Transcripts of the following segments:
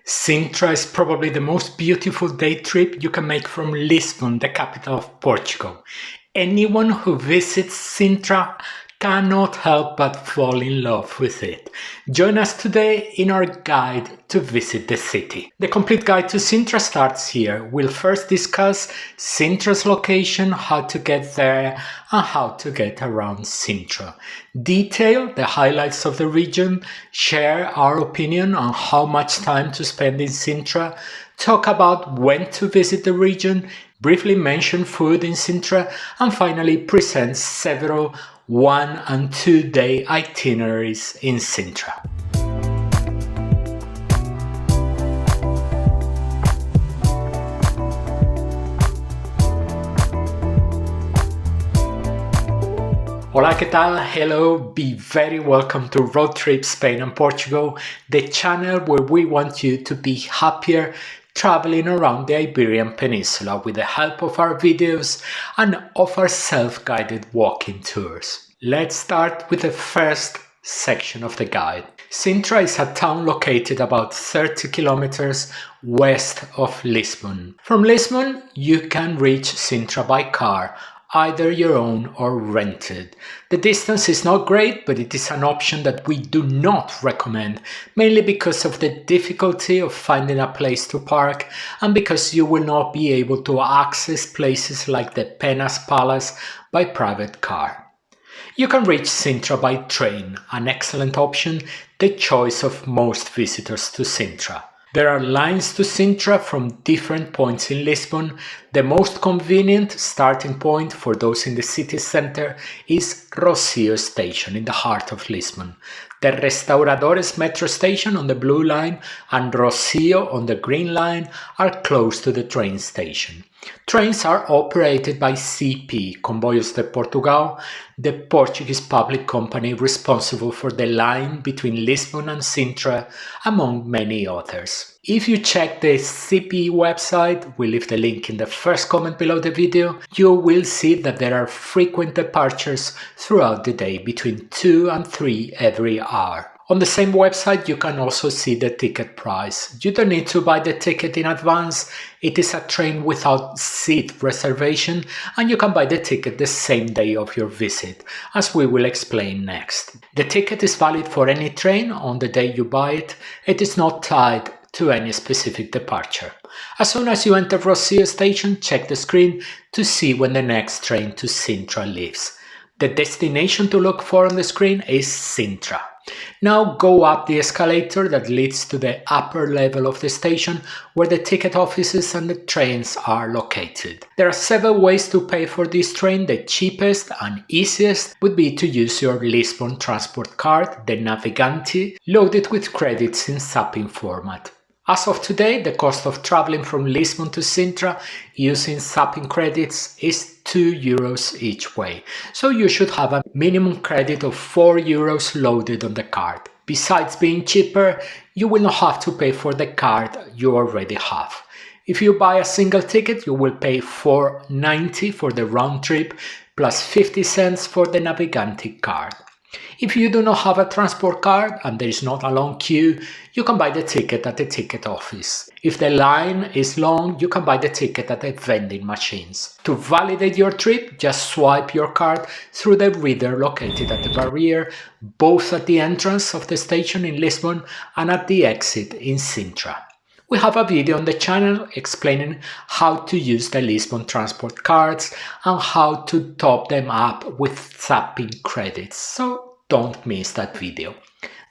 Sintra is probably the most beautiful day trip you can make from Lisbon, the capital of Portugal. Anyone who visits Sintra cannot help but fall in love with it. Join us today in our guide to visit the city. The complete guide to Sintra starts here. We'll first discuss Sintra's location, how to get there, and how to get around Sintra. Detail the highlights of the region, share our opinion on how much time to spend in Sintra, talk about when to visit the region, briefly mention food in Sintra, and finally present several 1- and 2-day itineraries in Sintra. Hola, ¿qué tal? Hello, be very welcome to Road Trip Spain and Portugal, the channel where we want you to be happier traveling around the Iberian Peninsula with the help of our videos and of our self-guided walking tours. Let's start with the first section of the guide. Sintra is a town located about 30 kilometers west of Lisbon. From Lisbon, you can reach Sintra by car, either your own or rented. The distance is not great, but it is an option that we do not recommend, mainly because of the difficulty of finding a place to park and because you will not be able to access places like the Pena Palace by private car. You can reach Sintra by train, an excellent option, the choice of most visitors to Sintra. There are lines to Sintra from different points in Lisbon. The most convenient starting point for those in the city centre is Rocio station in the heart of Lisbon. The Restauradores metro station on the blue line and Rocio on the green line are close to the train station. Trains are operated by CP, Comboios de Portugal, the Portuguese public company responsible for the line between Lisbon and Sintra, among many others. If you check the CP website, we leave the link in the first comment below the video, you will see that there are frequent departures throughout the day between 2 and 3 every hour. On the same website, you can also see the ticket price. You don't need to buy the ticket in advance. It is a train without seat reservation, and you can buy the ticket the same day of your visit, as we will explain next. The ticket is valid for any train on the day you buy it. It is not tied to any specific departure. As soon as you enter Rocio station, check the screen to see when the next train to Sintra leaves. The destination to look for on the screen is Sintra. Now go up the escalator that leads to the upper level of the station where the ticket offices and the trains are located. There are several ways to pay for this train. The cheapest and easiest would be to use your Lisbon transport card, the Navigante, loaded with credits in zapping format. As of today, the cost of traveling from Lisbon to Sintra using zapping credits is €2 each way, so you should have a minimum credit of €4 loaded on the card. Besides being cheaper, you will not have to pay for the card you already have. If you buy a single ticket, you will pay €4.90 for the round trip plus 50 cents for the Navigante card. If you do not have a transport card and there is not a long queue, you can buy the ticket at the ticket office. If the line is long, you can buy the ticket at the vending machines. To validate your trip, just swipe your card through the reader located at the barrier, both at the entrance of the station in Lisbon and at the exit in Sintra. We have a video on the channel explaining how to use the Lisbon transport cards and how to top them up with zapping credits, so don't miss that video.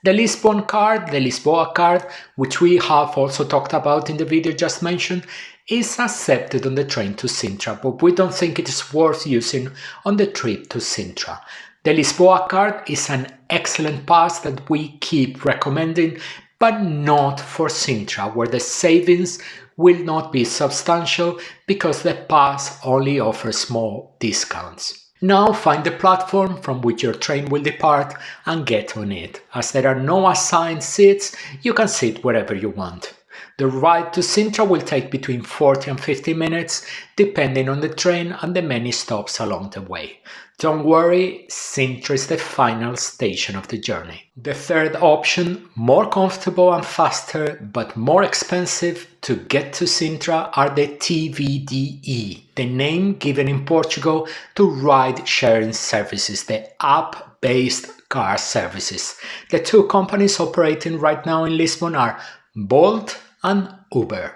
The Lisbon card, the Lisboa card, which we have also talked about in the video just mentioned, is accepted on the train to Sintra, but we don't think it is worth using on the trip to Sintra. The Lisboa card is an excellent pass that we keep recommending, but not for Sintra, where the savings will not be substantial because the pass only offers small discounts. Now find the platform from which your train will depart and get on it. As there are no assigned seats, you can sit wherever you want. The ride to Sintra will take between 40 and 50 minutes, depending on the train and the many stops along the way. Don't worry, Sintra is the final station of the journey. The third option, more comfortable and faster, but more expensive to get to Sintra, are the TVDE, the name given in Portugal to ride-sharing services, the app-based car services. The two companies operating right now in Lisbon are Bolt and Uber.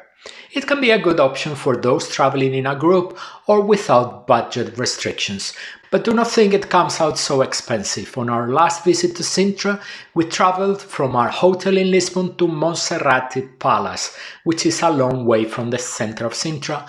It can be a good option for those traveling in a group or without budget restrictions, but do not think it comes out so expensive. On our last visit to Sintra, we traveled from our hotel in Lisbon to Montserrate Palace, which is a long way from the center of Sintra,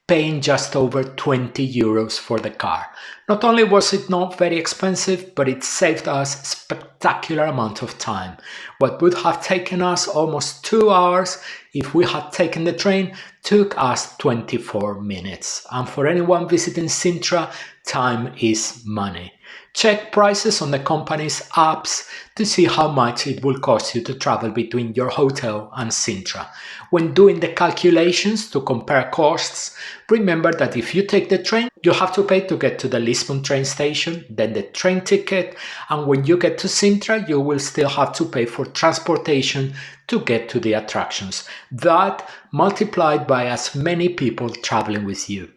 paying just over 20 euros for the car. Not only was it not very expensive, but it saved us a spectacular amount of time. What would have taken us almost 2 hours if we had taken the train took us 24 minutes. And for anyone visiting Sintra, time is money. Check prices on the company's apps to see how much it will cost you to travel between your hotel and Sintra. When doing the calculations to compare costs, remember that if you take the train, you have to pay to get to the Lisbon train station, then the train ticket, and when you get to Sintra, you will still have to pay for transportation to get to the attractions. That multiplied by as many people traveling with you.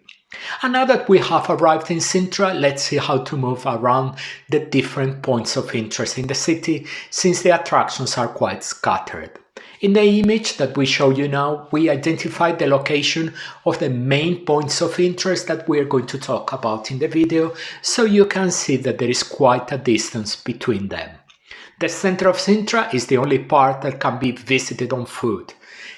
And now that we have arrived in Sintra, let's see how to move around the different points of interest in the city, since the attractions are quite scattered. In the image that we show you now, we identified the location of the main points of interest that we're going to talk about in the video, so you can see that there is quite a distance between them. The center of Sintra is the only part that can be visited on foot.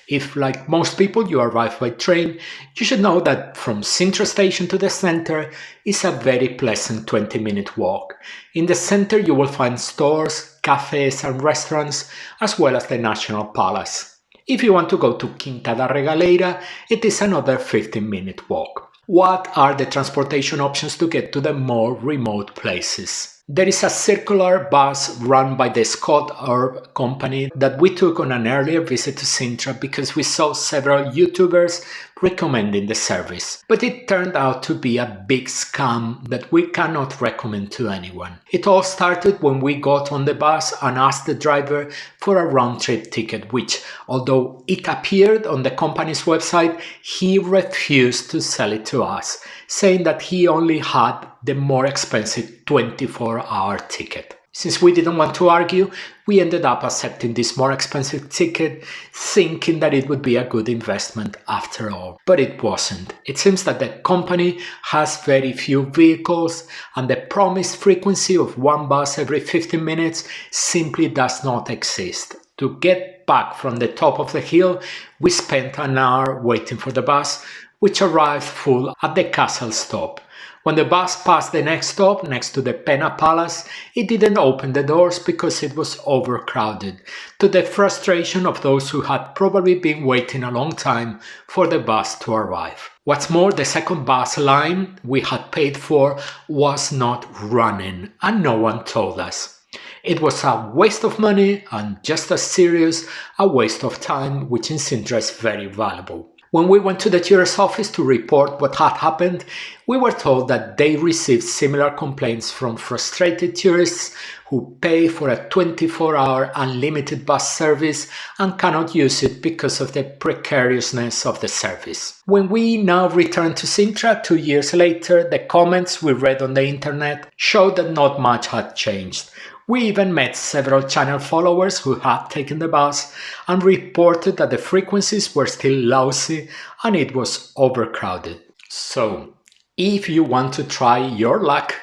If, like most people, you arrive by train, you should know that from Sintra station to the center is a very pleasant 20-minute walk. In the center you will find stores, cafes and restaurants, as well as the National Palace. If you want to go to Quinta da Regaleira, it is another 15-minute walk. What are the transportation options to get to the more remote places? There is a circular bus run by the Scott Herb company that we took on an earlier visit to Sintra because we saw several YouTubers recommending the service. But it turned out to be a big scam that we cannot recommend to anyone. It all started when we got on the bus and asked the driver for a round-trip ticket, which, although it appeared on the company's website, he refused to sell it to us, saying that he only had the more expensive 24-hour ticket. Since we didn't want to argue, we ended up accepting this more expensive ticket, thinking that it would be a good investment after all. But it wasn't. It seems that the company has very few vehicles, and the promised frequency of one bus every 15 minutes simply does not exist. To get back from the top of the hill, we spent an hour waiting for the bus, which arrived full at the castle stop. When the bus passed the next stop, next to the Pena Palace, it didn't open the doors because it was overcrowded, to the frustration of those who had probably been waiting a long time for the bus to arrive. What's more, the second bus line we had paid for was not running, and no one told us. It was a waste of money and, just as serious, a waste of time, which in Sintra is very valuable. When we went to the tourist office to report what had happened, we were told that they received similar complaints from frustrated tourists who pay for a 24-hour unlimited bus service and cannot use it because of the precariousness of the service. When we now return to Sintra 2 years later, the comments we read on the internet showed that not much had changed. We even met several channel followers who had taken the bus and reported that the frequencies were still lousy and it was overcrowded. So, if you want to try your luck,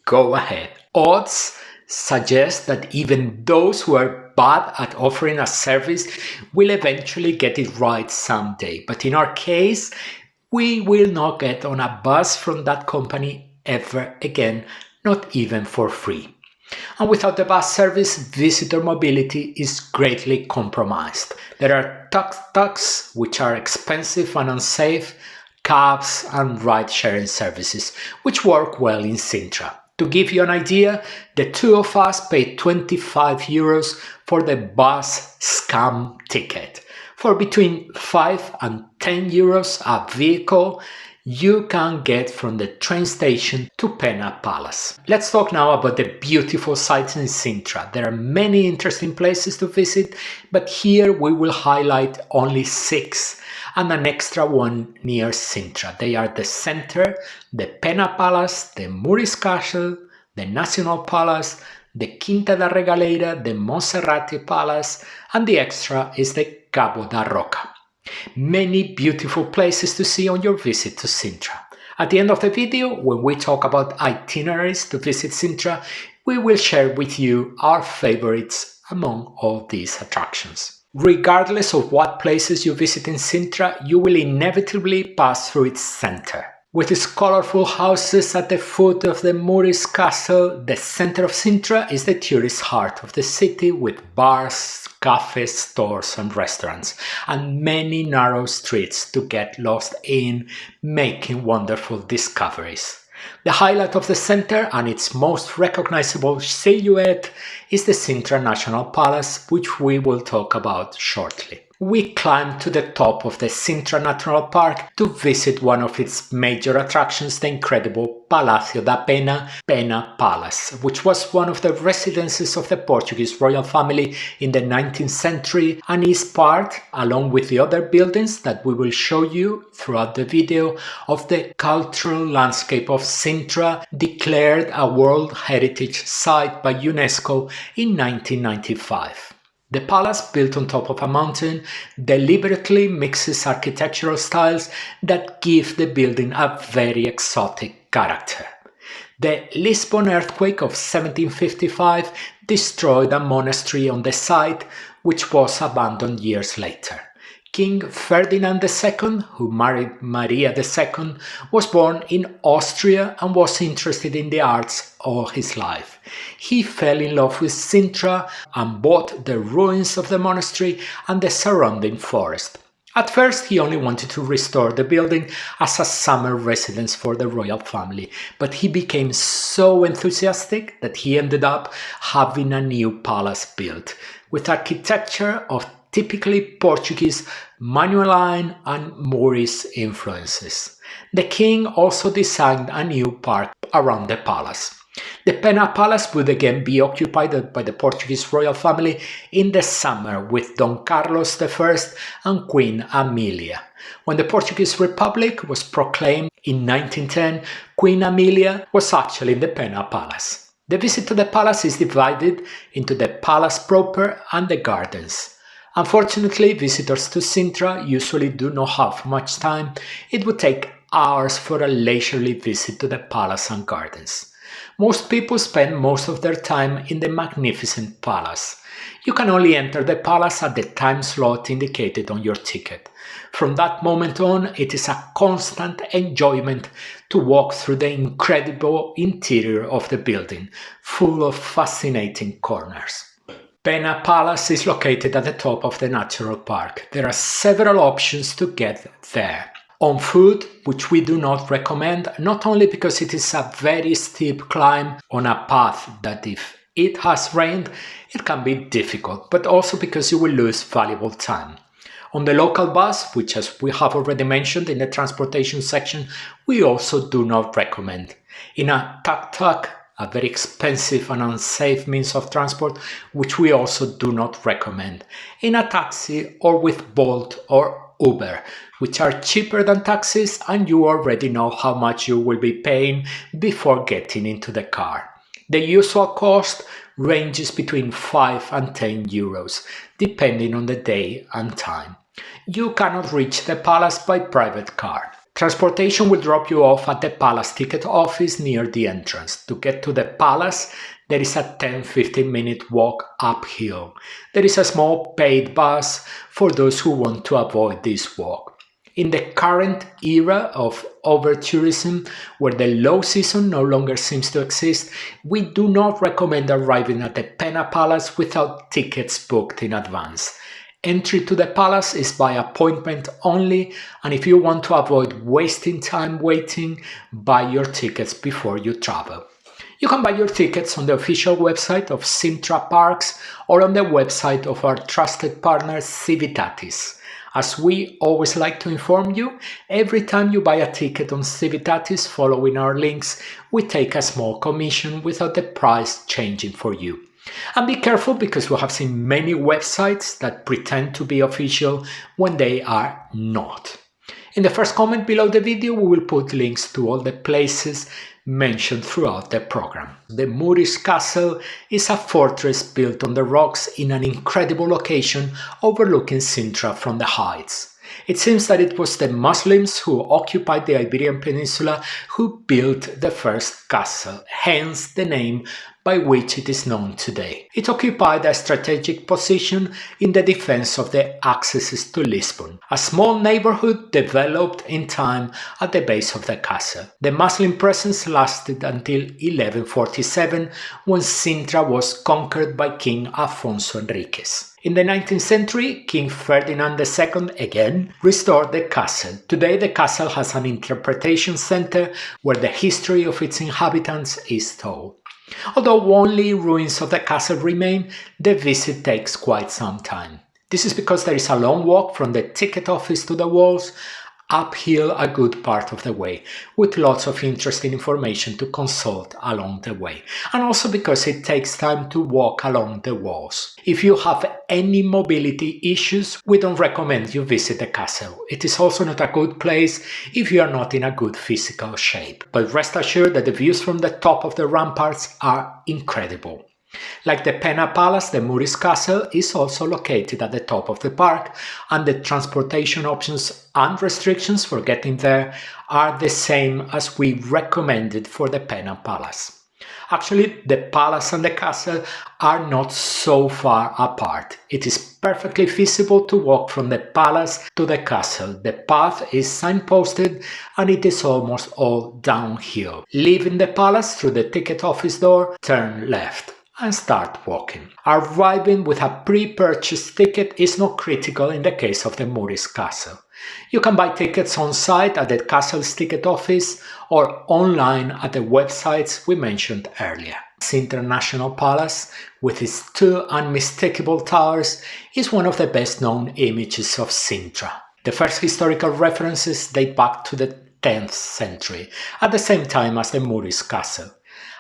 go ahead. Odds suggest that even those who are bad at offering a service will eventually get it right someday. But in our case, we will not get on a bus from that company ever again, not even for free. And without the bus service, visitor mobility is greatly compromised. There are tuk-tuks, which are expensive and unsafe, cabs and ride-sharing services, which work well in Sintra. To give you an idea, the two of us paid 25 euros for the bus scam ticket. For between 5 and 10 euros a vehicle, you can get from the train station to Pena Palace. Let's talk now about the beautiful sites in Sintra. There are many interesting places to visit, but here we will highlight only 6 and an extra one near Sintra. They are the Center, the Pena Palace, the Moorish Castle, the National Palace, the Quinta da Regaleira, the Montserrate Palace, and the extra is the Cabo da Roca. Many beautiful places to see on your visit to Sintra. At the end of the video, when we talk about itineraries to visit Sintra, we will share with you our favorites among all these attractions. Regardless of what places you visit in Sintra, you will inevitably pass through its center. With its colorful houses at the foot of the Moorish Castle, the center of Sintra is the tourist heart of the city with bars, cafes, stores and restaurants, and many narrow streets to get lost in, making wonderful discoveries. The highlight of the center and its most recognizable silhouette is the Sintra National Palace, which we will talk about shortly. We climbed to the top of the Sintra Natural Park to visit one of its major attractions, the incredible Palacio da Pena, Pena Palace, which was one of the residences of the Portuguese royal family in the 19th century and is part, along with the other buildings that we will show you throughout the video, of the cultural landscape of Sintra, declared a World Heritage Site by UNESCO in 1995. The palace, built on top of a mountain, deliberately mixes architectural styles that give the building a very exotic character. The Lisbon earthquake of 1755 destroyed a monastery on the site, which was abandoned years later. King Ferdinand II, who married Maria II, was born in Austria and was interested in the arts all his life. He fell in love with Sintra and bought the ruins of the monastery and the surrounding forest. At first, he only wanted to restore the building as a summer residence for the royal family, but he became so enthusiastic that he ended up having a new palace built, with architecture of typically Portuguese, Manueline and Moorish influences. The king also designed a new park around the palace. The Pena Palace would again be occupied by the Portuguese royal family in the summer with Don Carlos I and Queen Amelia. When the Portuguese Republic was proclaimed in 1910, Queen Amelia was actually in the Pena Palace. The visit to the palace is divided into the palace proper and the gardens. Unfortunately, visitors to Sintra usually do not have much time. It would take hours for a leisurely visit to the palace and gardens. Most people spend most of their time in the magnificent palace. You can only enter the palace at the time slot indicated on your ticket. From that moment on, it is a constant enjoyment to walk through the incredible interior of the building, full of fascinating corners. Pena Palace is located at the top of the natural park. There are several options to get there. On foot, which we do not recommend, not only because it is a very steep climb on a path that if it has rained, it can be difficult, but also because you will lose valuable time. On the local bus, which as we have already mentioned in the transportation section, we also do not recommend. In a tuk-tuk, a very expensive and unsafe means of transport, which we also do not recommend. In a taxi or with Bolt or Uber, which are cheaper than taxis and you already know how much you will be paying before getting into the car. The usual cost ranges between 5 and 10 euros, depending on the day and time. You cannot reach the palace by private car. Transportation will drop you off at the palace ticket office near the entrance. To get to the palace, there is a 10-15 minute walk uphill. There is a small paid bus for those who want to avoid this walk. In the current era of over-tourism, where the low season no longer seems to exist, we do not recommend arriving at the Pena Palace without tickets booked in advance. Entry to the palace is by appointment only, and if you want to avoid wasting time waiting, buy your tickets before you travel. You can buy your tickets on the official website of Sintra Parks or on the website of our trusted partner Civitatis. As we always like to inform you, every time you buy a ticket on Civitatis following our links, we take a small commission without the price changing for you. And be careful because we have seen many websites that pretend to be official when they are not. In the first comment below the video, we will put links to all the places mentioned throughout the program. The Moorish Castle is a fortress built on the rocks in an incredible location overlooking Sintra from the heights. It seems that it was the Muslims who occupied the Iberian Peninsula who built the first castle, hence the name by which it is known today. It occupied a strategic position in the defense of the accesses to Lisbon, a small neighborhood developed in time at the base of the castle. The Muslim presence lasted until 1147, when Sintra was conquered by King Afonso Henriques. In the 19th century, King Ferdinand II again restored the castle. Today the castle has an interpretation center where the history of its inhabitants is told. Although only ruins of the castle remain, the visit takes quite some time. This is because there is a long walk from the ticket office to the walls, uphill a good part of the way, with lots of interesting information to consult along the way, and also because it takes time to walk along the walls. If you have any mobility issues, we don't recommend you visit the castle. It is also not a good place if you are not in a good physical shape. But rest assured that the views from the top of the ramparts are incredible. Like the Pena Palace, the Moorish Castle is also located at the top of the park, and the transportation options and restrictions for getting there are the same as we recommended for the Pena Palace. Actually, the palace and the castle are not so far apart. It is perfectly feasible to walk from the palace to the castle. The path is signposted and it is almost all downhill. Leaving the palace through the ticket office door, turn left and start walking. Arriving with a pre-purchased ticket is not critical in the case of the Moorish Castle. You can buy tickets on site at the castle's ticket office or online at the websites we mentioned earlier. Sintra National Palace, with its two unmistakable towers, is one of the best known images of Sintra. The first historical references date back to the 10th century, at the same time as the Moorish Castle.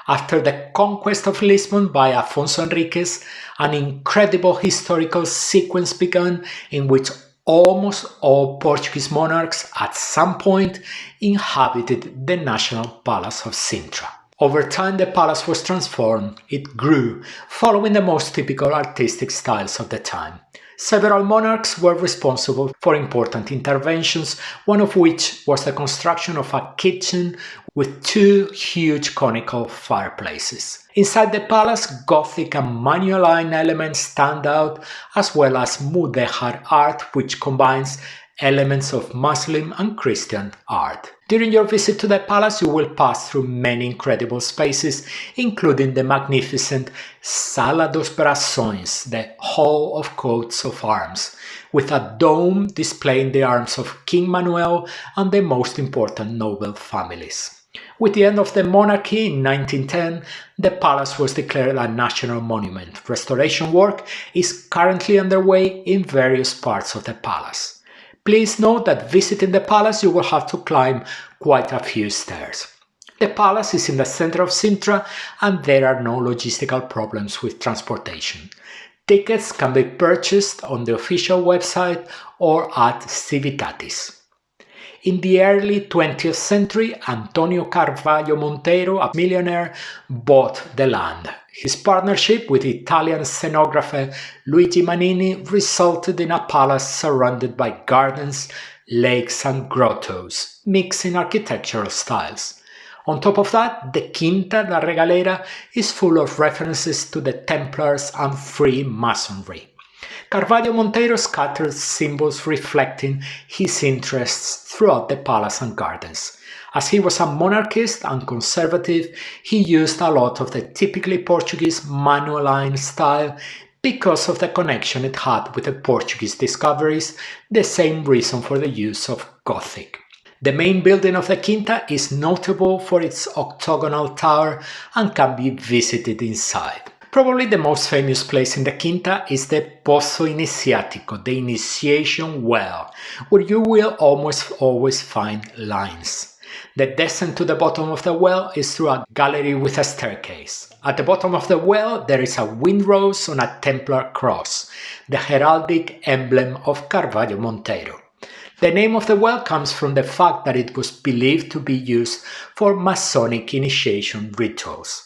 After the conquest of Lisbon by Afonso Henriques, an incredible historical sequence began in which almost all Portuguese monarchs at some point inhabited the national palace of Sintra. Over time the palace was transformed, it grew, following the most typical artistic styles of the time. Several monarchs were responsible for important interventions, one of which was the construction of a kitchen with two huge conical fireplaces. Inside the palace, Gothic and Manueline elements stand out, as well as Mudéjar art, which combines elements of Muslim and Christian art. During your visit to the palace, you will pass through many incredible spaces, including the magnificent Sala dos Brasões, the Hall of Coats of Arms, with a dome displaying the arms of King Manuel and the most important noble families. With the end of the monarchy in 1910, the palace was declared a national monument. Restoration work is currently underway in various parts of the palace. Please note that visiting the palace you will have to climb quite a few stairs. The palace is in the center of Sintra and there are no logistical problems with transportation. Tickets can be purchased on the official website or at Civitatis. In the early 20th century, Antonio Carvalho Monteiro, a millionaire, bought the land. His partnership with Italian scenographer Luigi Manini resulted in a palace surrounded by gardens, lakes and grottos, mixing architectural styles. On top of that, the Quinta da Regaleira is full of references to the Templars and Freemasonry. Carvalho Monteiro scattered symbols reflecting his interests throughout the palace and gardens. As he was a monarchist and conservative, he used a lot of the typically Portuguese Manueline style because of the connection it had with the Portuguese discoveries, the same reason for the use of Gothic. The main building of the Quinta is notable for its octagonal tower and can be visited inside. Probably the most famous place in the Quinta is the Pozo Iniciático, the initiation well, where you will almost always find lines. The descent to the bottom of the well is through a gallery with a staircase. At the bottom of the well there is a windrose on a Templar cross, the heraldic emblem of Carvalho Monteiro. The name of the well comes from the fact that it was believed to be used for Masonic initiation rituals.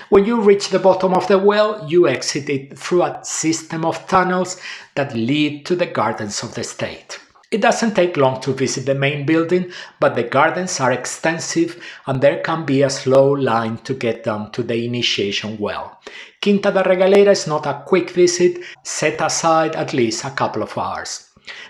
When you reach the bottom of the well, you exit it through a system of tunnels that lead to the gardens of the state. It doesn't take long to visit the main building, but the gardens are extensive and there can be a slow line to get down to the initiation well. Quinta da Regaleira is not a quick visit, set aside at least a couple of hours.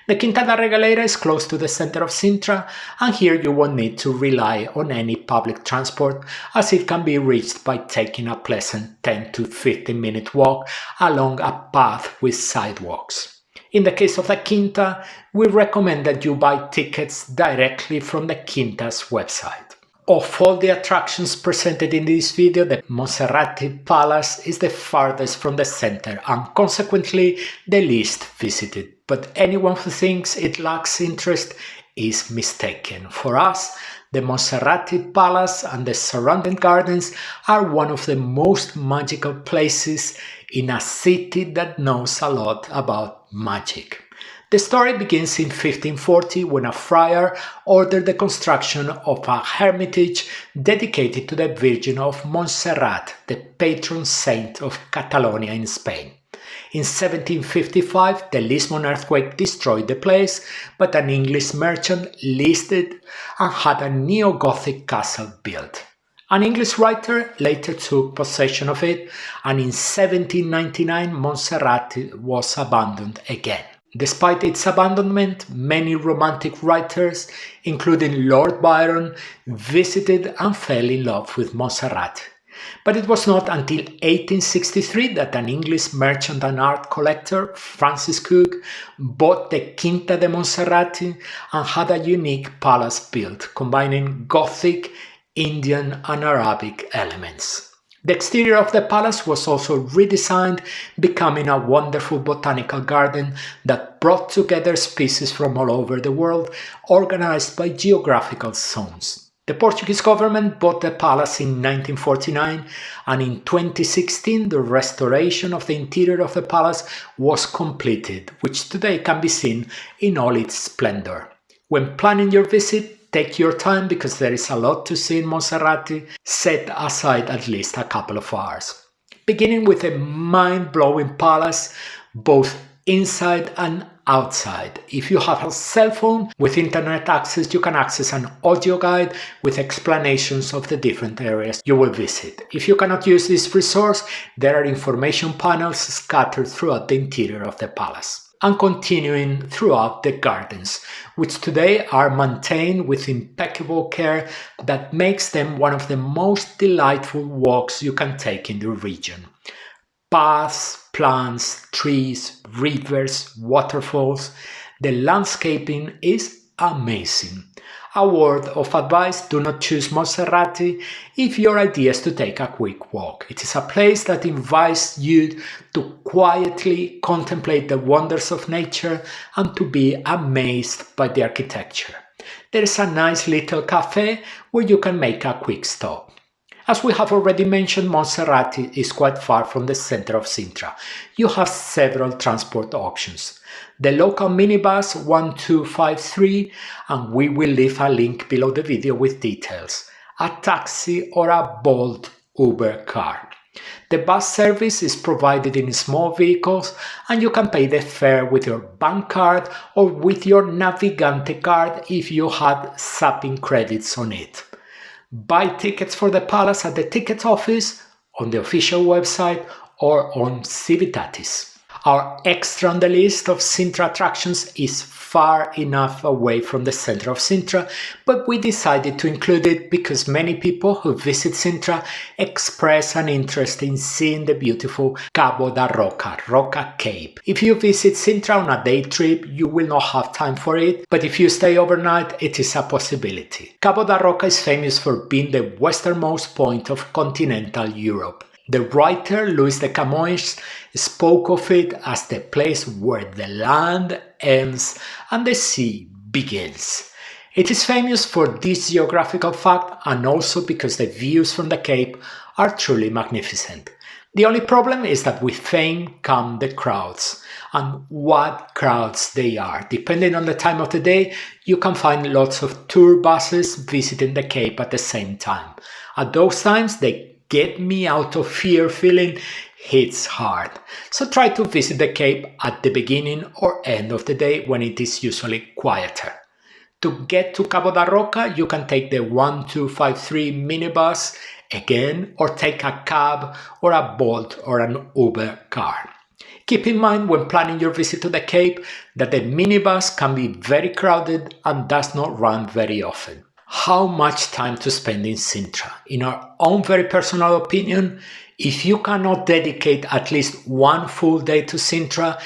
The Quinta da Regaleira is close to the center of Sintra, and here you won't need to rely on any public transport, as it can be reached by taking a pleasant 10 to 15 minute walk along a path with sidewalks. In the case of the Quinta, we recommend that you buy tickets directly from the Quinta's website. Of all the attractions presented in this video, the Montserrate Palace is the farthest from the center and consequently the least visited. But anyone who thinks it lacks interest is mistaken. For us, the Montserrate Palace and the surrounding gardens are one of the most magical places in a city that knows a lot about magic. The story begins in 1540 when a friar ordered the construction of a hermitage dedicated to the Virgin of Montserrat, the patron saint of Catalonia in Spain. In 1755, the Lisbon earthquake destroyed the place, but an English merchant leased it and had a neo-Gothic castle built. An English writer later took possession of it, and in 1799 Montserrat was abandoned again. Despite its abandonment, many romantic writers, including Lord Byron, visited and fell in love with Montserrat. But it was not until 1863 that an English merchant and art collector, Francis Cook, bought the Quinta de Montserrate and had a unique palace built, combining Gothic, Indian and Arabic elements. The exterior of the palace was also redesigned, becoming a wonderful botanical garden that brought together species from all over the world, organized by geographical zones. The Portuguese government bought the palace in 1949, and in 2016 the restoration of the interior of the palace was completed, which today can be seen in all its splendor. When planning your visit, take your time because there is a lot to see in Montserrate. Set aside at least a couple of hours. Beginning with a mind-blowing palace, both inside and outside. If you have a cell phone with internet access, you can access an audio guide with explanations of the different areas you will visit. If you cannot use this resource, there are information panels scattered throughout the interior of the palace. And continuing throughout the gardens, which today are maintained with impeccable care that makes them one of the most delightful walks you can take in the region. Paths, plants, trees, rivers, waterfalls, the landscaping is amazing. A word of advice: do not choose Montserrate if your idea is to take a quick walk. It is a place that invites you to quietly contemplate the wonders of nature and to be amazed by the architecture. There is a nice little cafe where you can make a quick stop. As we have already mentioned, Montserrate is quite far from the center of Sintra. You have several transport options. The local minibus 1253, and we will leave a link below the video with details, a taxi or a Bolt Uber car. The bus service is provided in small vehicles and you can pay the fare with your bank card or with your Navigante card if you had zapping credits on it. Buy tickets for the palace at the ticket office, on the official website or on Civitatis. Our extra on the list of Sintra attractions is far enough away from the center of Sintra, but we decided to include it because many people who visit Sintra express an interest in seeing the beautiful Cabo da Roca, Roca Cape. If you visit Sintra on a day trip, you will not have time for it, but if you stay overnight, it is a possibility. Cabo da Roca is famous for being the westernmost point of continental Europe. The writer Louis de Camões spoke of it as the place where the land ends and the sea begins. It is famous for this geographical fact and also because the views from the Cape are truly magnificent. The only problem is that with fame come the crowds, and what crowds they are. Depending on the time of the day, you can find lots of tour buses visiting the Cape at the same time. At those times, the get me out of fear feeling hits hard. So try to visit the Cape at the beginning or end of the day when it is usually quieter. To get to Cabo da Roca, you can take the 1253 minibus again, or take a cab or a Bolt or an Uber car. Keep in mind when planning your visit to the Cape that the minibus can be very crowded and does not run very often. How much time to spend in Sintra? In our own very personal opinion, if you cannot dedicate at least one full day to Sintra,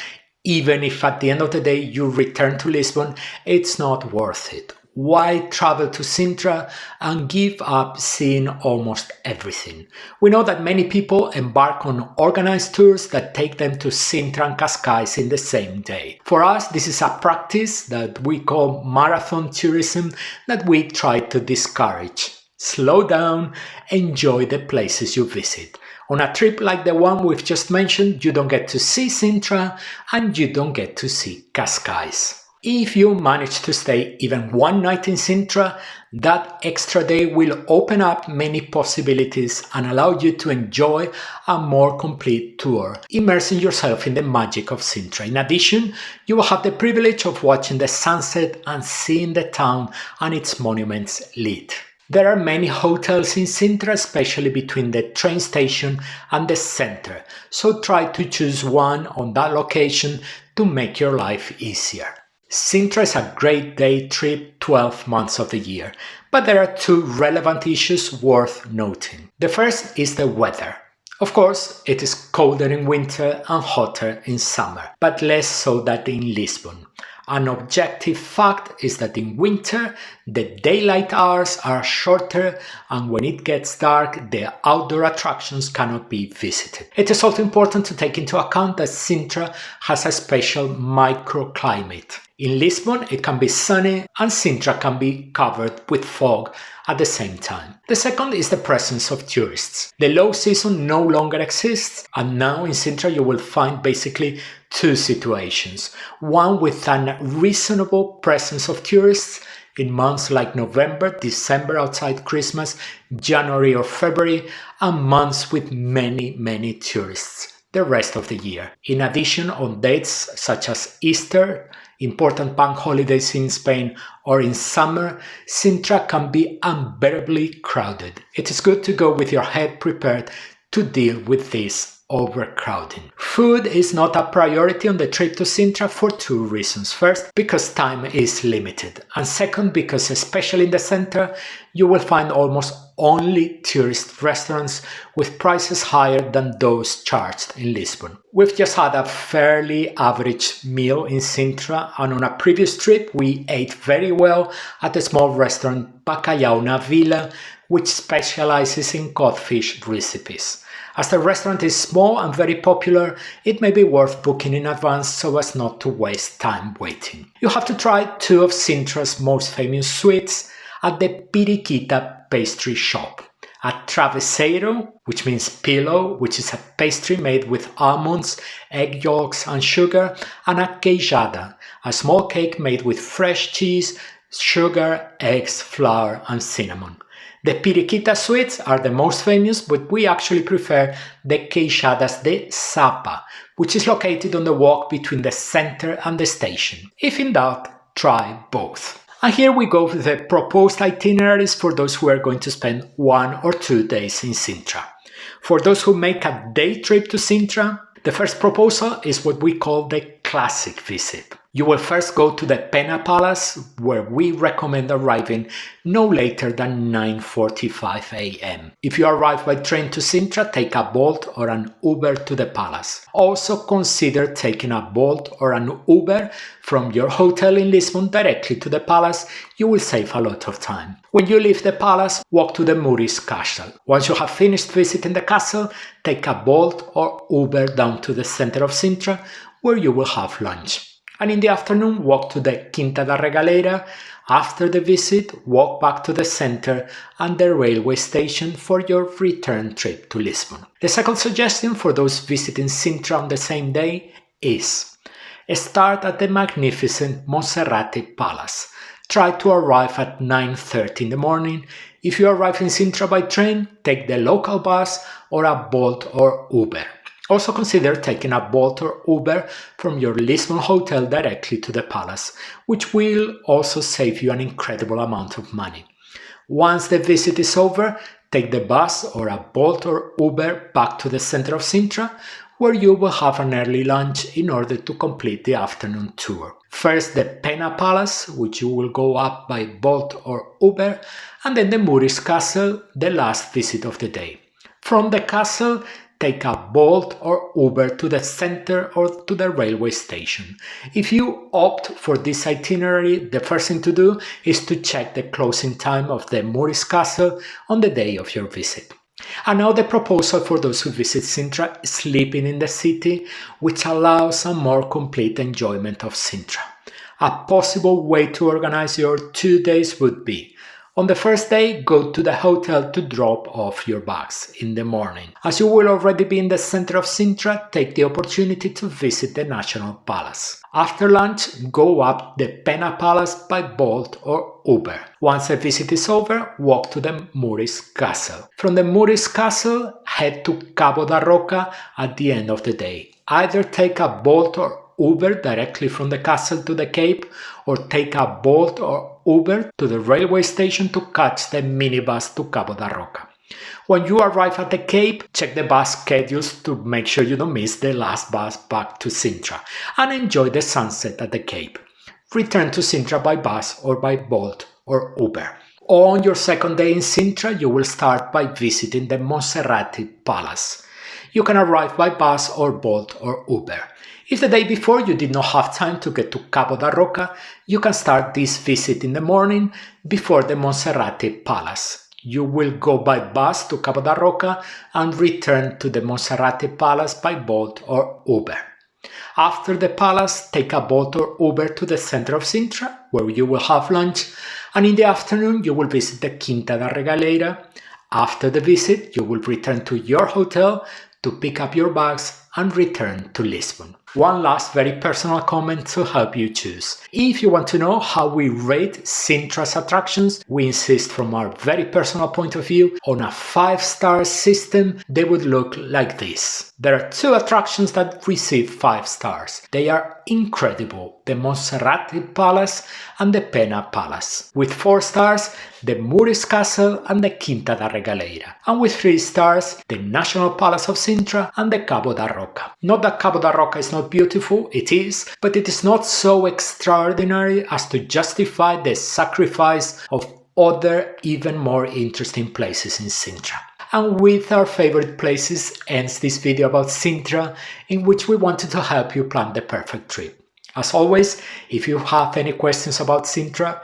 even if at the end of the day you return to Lisbon, it's not worth it. Why travel to Sintra and give up seeing almost everything? We know that many people embark on organized tours that take them to Sintra and Cascais in the same day. For us, this is a practice that we call marathon tourism that we try to discourage. Slow down, enjoy the places you visit. On a trip like the one we've just mentioned, you don't get to see Sintra and you don't get to see Cascais. If you manage to stay even one night in Sintra, that extra day will open up many possibilities and allow you to enjoy a more complete tour, immersing yourself in the magic of Sintra. In addition, you will have the privilege of watching the sunset and seeing the town and its monuments lit. There are many hotels in Sintra, especially between the train station and the center, so try to choose one on that location to make your life easier. Sintra is a great day trip 12 months of the year, but there are two relevant issues worth noting. The first is the weather. Of course, it is colder in winter and hotter in summer, but less so than in Lisbon. An objective fact is that in winter, the daylight hours are shorter, and when it gets dark, the outdoor attractions cannot be visited. It is also important to take into account that Sintra has a special microclimate. In Lisbon, it can be sunny, and Sintra can be covered with fog at the same time. The second is the presence of tourists. The low season no longer exists, and now in Sintra you will find basically two situations. One with a reasonable presence of tourists in months like November, December outside Christmas, January or February, and months with many tourists the rest of the year. In addition, on dates such as Easter, important bank holidays in Spain, or in summer, Sintra can be unbearably crowded. It is good to go with your head prepared to deal with this overcrowding. Food is not a priority on the trip to Sintra for two reasons. First, because time is limited, and second, because especially in the center, you will find almost only tourist restaurants with prices higher than those charged in Lisbon. We've just had a fairly average meal in Sintra, and on a previous trip we ate very well at the small restaurant Bacalhau na Vila, which specializes in codfish recipes. As the restaurant is small and very popular, it may be worth booking in advance so as not to waste time waiting. You have to try two of Sintra's most famous sweets at the Periquita pastry shop. A travesseiro, which means pillow, which is a pastry made with almonds, egg yolks and sugar, and a queijada, a small cake made with fresh cheese, sugar, eggs, flour and cinnamon. The Periquita sweets are the most famous, but we actually prefer the Queijadas de Sapa, which is located on the walk between the center and the station. If in doubt, try both. And here we go with the proposed itineraries for those who are going to spend 1 or 2 days in Sintra. For those who make a day trip to Sintra, the first proposal is what we call the classic visit. You will first go to the Pena Palace, where we recommend arriving no later than 9:45 a.m. If you arrive by train to Sintra, take a Bolt or an Uber to the palace. Also consider taking a Bolt or an Uber from your hotel in Lisbon directly to the palace. You will save a lot of time. When you leave the palace, walk to the Moorish Castle. Once you have finished visiting the castle, take a Bolt or Uber down to the center of Sintra, where you will have lunch. And in the afternoon, walk to the Quinta da Regaleira. After the visit, walk back to the center and the railway station for your return trip to Lisbon. The second suggestion for those visiting Sintra on the same day is start at the magnificent Montserrate Palace. Try to arrive at 9:30 in the morning. If you arrive in Sintra by train, take the local bus or a Bolt or Uber. Also consider taking a Bolt or Uber from your Lisbon hotel directly to the palace, which will also save you an incredible amount of money. Once the visit is over, take the bus or a Bolt or Uber back to the center of Sintra, where you will have an early lunch in order to complete the afternoon tour. First the Pena Palace, which you will go up by Bolt or Uber, and then the Moorish Castle, the last visit of the day. From the castle, take a Bolt or Uber to the center or to the railway station. If you opt for this itinerary, the first thing to do is to check the closing time of the Moorish Castle on the day of your visit. And now the proposal for those who visit Sintra is sleeping in the city, which allows a more complete enjoyment of Sintra. A possible way to organize your 2 days would be: on the first day, go to the hotel to drop off your bags in the morning. As you will already be in the center of Sintra, take the opportunity to visit the National Palace. After lunch, go up the Pena Palace by Bolt or Uber. Once the visit is over, walk to the Moorish Castle. From the Moorish Castle, head to Cabo da Roca at the end of the day. Either take a Bolt or Uber directly from the castle to the Cape, or take a Bolt or Uber to the railway station to catch the minibus to Cabo da Roca. When you arrive at the Cape, check the bus schedules to make sure you don't miss the last bus back to Sintra, and enjoy the sunset at the Cape. Return to Sintra by bus or by Bolt or Uber. On your second day in Sintra, you will start by visiting the Montserrate Palace. You can arrive by bus or Bolt or Uber. If the day before you did not have time to get to Cabo da Roca, you can start this visit in the morning before the Montserrate Palace. You will go by bus to Cabo da Roca and return to the Montserrate Palace by Bolt or Uber. After the palace, take a Bolt or Uber to the center of Sintra, where you will have lunch, and in the afternoon you will visit the Quinta da Regaleira. After the visit, you will return to your hotel to pick up your bags and return to Lisbon. One last very personal comment to help you choose. If you want to know how we rate Sintra's attractions, we insist from our very personal point of view on a 5-star system. They would look like this. There are 2 attractions that receive 5 stars. They are incredible: the Montserrate Palace and the Pena Palace. With 4 stars, the Moorish Castle and the Quinta da Regaleira. And with 3 stars, the National Palace of Sintra and the Cabo da Roca. Not that Cabo da Roca is not beautiful, it is, but it is not so extraordinary as to justify the sacrifice of other even more interesting places in Sintra. And with our favorite places ends this video about Sintra, in which we wanted to help you plan the perfect trip. As always, if you have any questions about Sintra,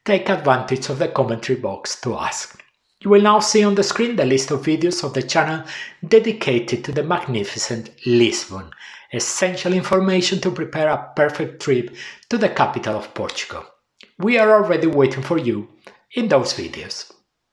take advantage of the commentary box to ask. You will now see on the screen the list of videos of the channel dedicated to the magnificent Lisbon. Essential information to prepare a perfect trip to the capital of Portugal. We are already waiting for you in those videos.